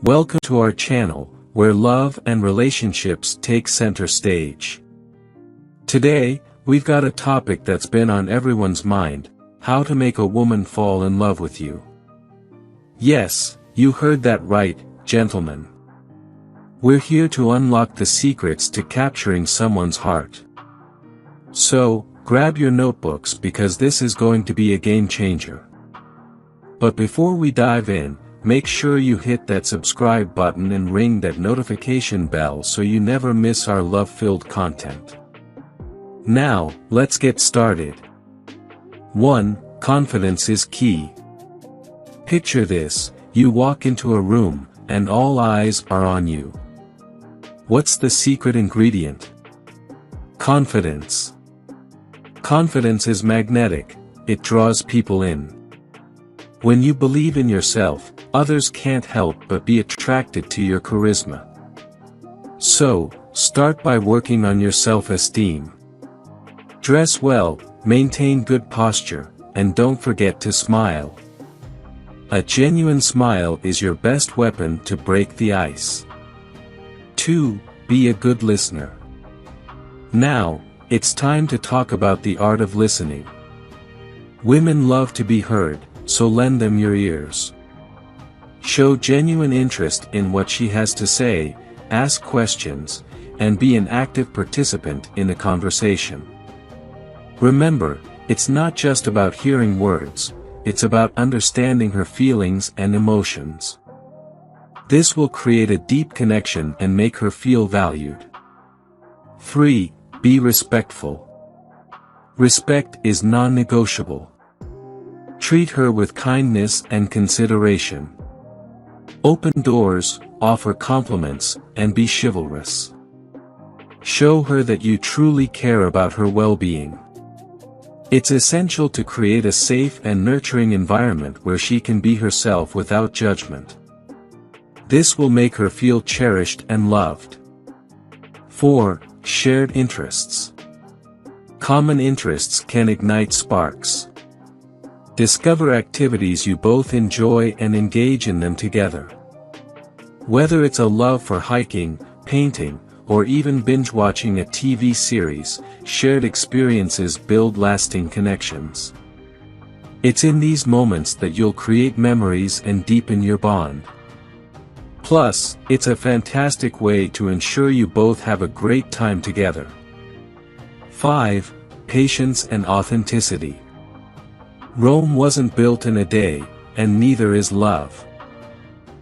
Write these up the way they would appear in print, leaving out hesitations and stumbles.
Welcome to our channel, where love and relationships take center stage. Today, we've got a topic that's been on everyone's mind: how to make a woman fall in love with you. Yes, you heard that right, gentlemen. We're here to unlock the secrets to capturing someone's heart. So, grab your notebooks because this is going to be a game changer. But before we dive in, make sure you hit that subscribe button and ring that notification bell so you never miss our love-filled content. Now, let's get started. 1. Confidence is key. Picture this: you walk into a room, and all eyes are on you. What's the secret ingredient? Confidence. Confidence is magnetic, it draws people in. When you believe in yourself, others can't help but be attracted to your charisma. So, start by working on your self-esteem. Dress well, maintain good posture, and don't forget to smile. A genuine smile is your best weapon to break the ice. 2. Be a good listener. Now, it's time to talk about the art of listening. Women love to be heard, so lend them your ears. Show genuine interest in what she has to say, ask questions, and be an active participant in the conversation. Remember, it's not just about hearing words, it's about understanding her feelings and emotions. This will create a deep connection and make her feel valued. 3. Be respectful. Respect is non-negotiable. Treat her with kindness and consideration. Open doors, offer compliments, and be chivalrous. Show her that you truly care about her well-being. It's essential to create a safe and nurturing environment where she can be herself without judgment. This will make her feel cherished and loved. 4. Shared interests. Common interests can ignite sparks. Discover activities you both enjoy and engage in them together. Whether it's a love for hiking, painting, or even binge-watching a TV series, shared experiences build lasting connections. It's in these moments that you'll create memories and deepen your bond. Plus, it's a fantastic way to ensure you both have a great time together. 5. Patience and authenticity. Rome wasn't built in a day, and neither is love.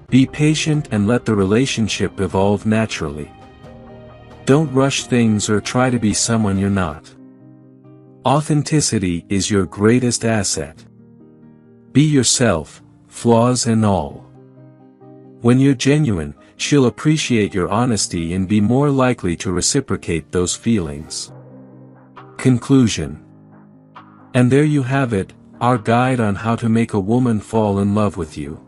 Be patient and let the relationship evolve naturally. Don't rush things or try to be someone you're not. Authenticity is your greatest asset. Be yourself, flaws and all. When you're genuine, she'll appreciate your honesty and be more likely to reciprocate those feelings. Conclusion. And there you have it, our guide on how to make a woman fall in love with you.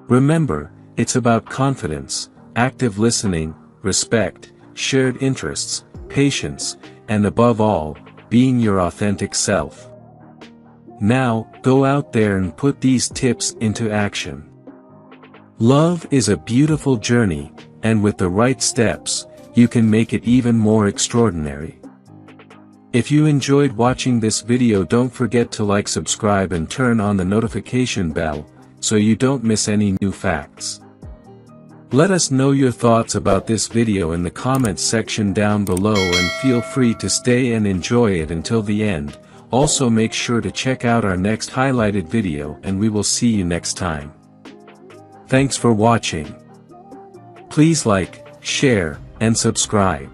Remember, it's about confidence, active listening, respect, shared interests, patience, and above all, being your authentic self. Now, go out there and put these tips into action. Love is a beautiful journey, and with the right steps, you can make it even more extraordinary. If you enjoyed watching this video, don't forget to like, subscribe and turn on the notification bell, so you don't miss any new facts. Let us know your thoughts about this video in the comments section down below, and feel free to stay and enjoy it until the end. Also make sure to check out our next highlighted video, and we will see you next time. Thanks for watching. Please like, share, and subscribe.